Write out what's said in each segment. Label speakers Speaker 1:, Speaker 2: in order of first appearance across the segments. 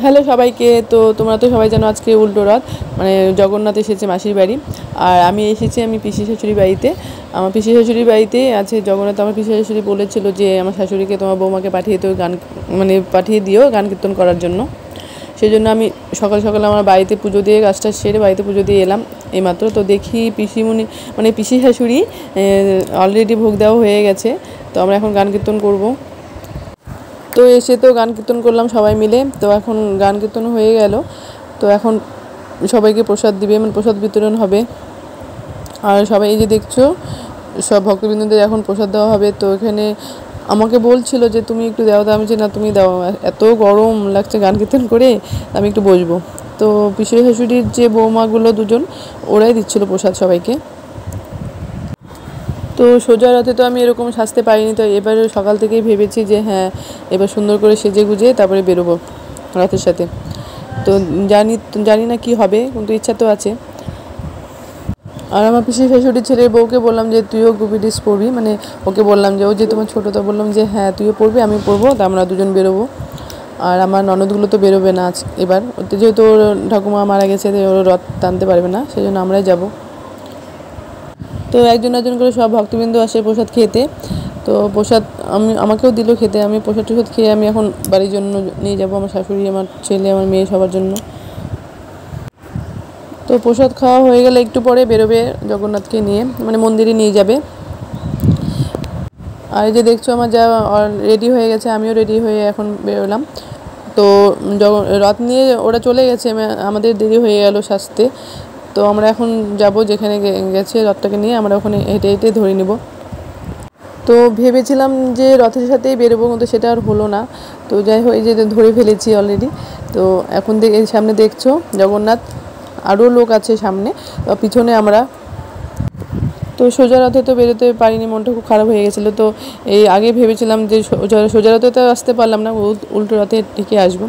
Speaker 1: Hello সবাইকে। তো তোমরা তো সবাই জানো আজকে উল্টো রথ, মানে জগন্নাথ এসেছে মাসির বাড়ি। আর আমি এসেছি আমি পিসি শাশুড়ি বাড়িতে। আমার পিসি শাশুড়ি বাড়িতে আছে জগন্নাথ। আমার পিসি শাশুড়ি বলেছিল যে আমার শাশুড়িকে তোমার বৌমাকে পাঠিয়ে দিও গান, মানে পাঠিয়ে দিও গান কীর্তন করার জন্য। সেই জন্য আমি সকাল সকাল আমার বাড়িতে পুজো দিয়ে কাজটা সেরে বাড়িতে পুজো দিয়ে এলাম এইমাত্র। তো দেখি পিসিমণি মানে পিসি শাশুড়ি অলরেডি ভোগ দেওয়া হয়ে গেছে। তো আমরা এখন গান কীর্তন করব। তো এসে তো গান কীর্তন করলাম সবাই মিলে। তো এখন গান কীর্তন হয়ে গেল। তো এখন সবাইকে প্রসাদ দিবে, মানে প্রসাদ বিতরণ হবে। আর সবাই এই যে দেখছো সব ভক্তবৃন্দদের এখন প্রসাদ দেওয়া হবে। তো এখানে আমাকে বলছিল যে তুমি একটু দাও, তো আমি যে না তুমি দাও, এত গরম লাগছে গান কীর্তন করে, আমি একটু বসবো। তো পিসি শাশুড়ির যে বৌমাগুলো দুজন, ওরাই দিচ্ছিলো প্রসাদ সবাইকে। তো সোজা রথে তো আমি এরকম সাজতে পারিনি। তো এবার সকাল থেকেই ভেবেছি যে হ্যাঁ এবার সুন্দর করে সেজে গুজে তারপরে বেরোবো রথের সাথে। তো জানি না কি হবে, কিন্তু ইচ্ছা তো আছে। আর আমার পিসি শাশুড়ির ছেলের বউকে বললাম যে তুইও গুপি ড্রেস পরবি, মানে ওকে বললাম যে ও যে তোমার ছোটো, তো বললাম যে হ্যাঁ তুইও পরবি আমি পরবো, তা আমরা দুজন বেরোবো। আর আমার ননদগুলো তো বেরোবে না আজ এবার, ওতে যেহেতু ওর ঠাকুমা মারা গেছে, ওর রথ টানতে পারবে না, সেই জন্য আমরাই যাবো। তো একজন একজন করে সব ভক্তবৃন্দ আসে প্রসাদ খেতে। তো প্রসাদ আমাকেও দিল খেতে। আমি প্রসাদ খেয়ে আমি এখন বাড়ির জন্য নিয়ে যাব, আমার শাশুড়ি, আমার ছেলে, আমার মেয়ে, সবার জন্য। তো প্রসাদ খাওয়া হয়ে গেলে একটু পরে বেরোবে জগন্নাথকে নিয়ে, মানে মন্দিরে নিয়ে যাবে। আর এই যে দেখছো আমার যা রেডি হয়ে গেছে, আমিও রেডি হয়ে এখন বেরোলাম। তো রথ নিয়ে ওরা চলে গেছে, আমাদের দেরি হয়ে গেল সাজতে। তো আমরা এখন যাব যেখানে গেছে রথটাকে নিয়ে, আমরা ওখানে হেঁটে হেঁটে ধরে নিব। তো ভেবেছিলাম যে রথের সাথেই বেরোবো, কিন্তু সেটা আর হলো না। তো যাই হোক এই যে ধরে ফেলেছি অলরেডি। তো এখন এই সামনে দেখছো জগন্নাথ, আরও লোক আছে সামনে, পিছনে আমরা। তো সোজা রথে তো বেরোতে পারিনি, মনটা খুব খারাপ হয়ে গেছিলো। তো এই আগে ভেবেছিলাম যে সোজা রথে তো আসতে পারলাম না, উল্টো রথে ঠিকই আসবো।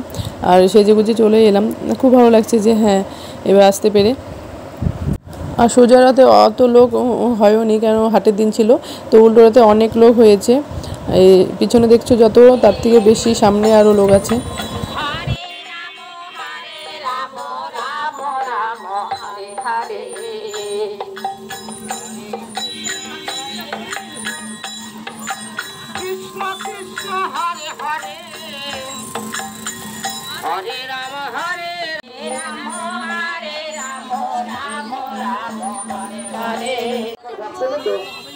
Speaker 1: আর সেজে গুজে চলে এলাম, খুব ভালো লাগছে যে হ্যাঁ এবার আসতে পেরে। আর সোজা রথে অত লোক হয়নি, কেন হাটের দিন ছিল। তো উল্টো রথে অনেক লোক হয়েছে। এই পিছনে দেখছো যত, তার থেকে বেশি সামনে আরও লোক আছে।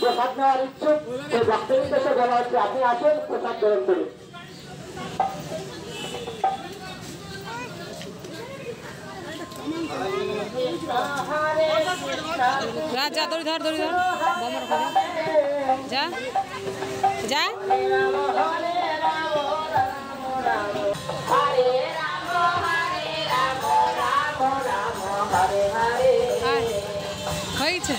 Speaker 2: প্রসাদ নেওয়ার ইচ্ছুক সেই ভক্তবৃন্দকে বলা হচ্ছে আপনি আসেন প্রসাদ গ্রহণ করুন।
Speaker 3: যা ধরি ধর যা যা। হয়েছে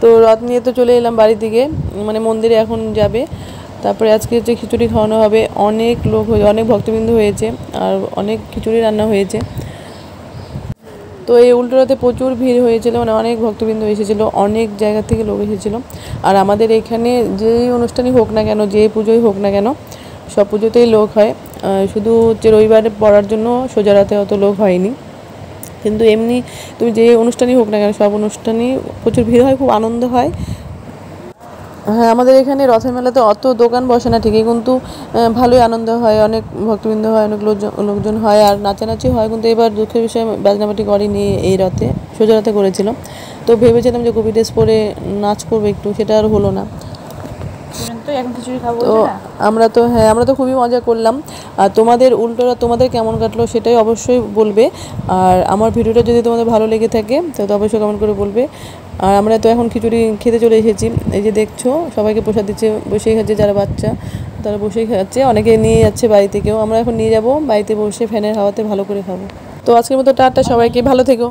Speaker 1: তো রথ নিয়ে তো চলে এলাম বাড়ি থেকে, মানে মন্দিরে এখন যাবে। তারপরে আজকে যে খিচুড়ি খাওয়ানো হবে, অনেক লোক অনেক ভক্তবৃন্দ হয়েছে, আর অনেক খিচুড়ি রান্না হয়েছে। তো এই উল্টো রথে প্রচুর ভিড় হয়েছিল, মানে অনেক ভক্তবৃন্দ এসেছিলো, অনেক জায়গা থেকে লোক এসেছিলো। আর আমাদের এখানে যেই অনুষ্ঠানই হোক না কেন, যেই পুজোই হোক না কেন, সব পুজোতেই লোক হয়। শুধু হচ্ছে রবিবারে পড়ার জন্য সোজা রাতে অত লোক হয়নি, কিন্তু এমনি তুমি যে অনুষ্ঠানই হোক না কেন সব অনুষ্ঠানই প্রচুর ভিড় হয়, খুব আনন্দ হয়। হ্যাঁ, আমাদের এখানে রথের মেলাতে অত দোকান বসে না ঠিকই, কিন্তু ভালোই আনন্দ হয়, অনেক ভক্তবৃন্দ হয়, অনেক লোকজন হয়, আর নাচানাচি হয়। কিন্তু এবার দুঃখের বিষয় বাজনাবাটি করেনি এই রথে, সোজা রথে করেছিল। তো ভেবেছিলাম যে গোপী ড্রেস পরে নাচ করবে একটু, সেটা আর হলো না।
Speaker 4: তো এখন খিচুড়ি খাবো
Speaker 1: তো আমরা তো খুবই মজা করলাম। আর তোমাদের উল্টোরা তোমাদের কেমন কাটলো সেটাই অবশ্যই বলবে। আর আমার ভিডিওটা যদি তোমাদের ভালো লেগে থাকে তো অবশ্যই কমেন্ট করে বলবে। আর আমরা তো এখন খিচুড়ি খেতে চলে এসেছি, এই যে দেখছো সবাইকে প্রসাদ দিচ্ছে, বসেই খাচ্ছে, যারা বাচ্চা তারা বসেই খাচ্ছে, অনেকে নিয়ে যাচ্ছে বাড়ি থেকেও। আমরা এখন নিয়ে যাব বাড়িতে বসে ফ্যানের হাওয়াতে ভালো করে খাবো। তো আজকের মতো টাটা, সবাইকে ভালো থেকো।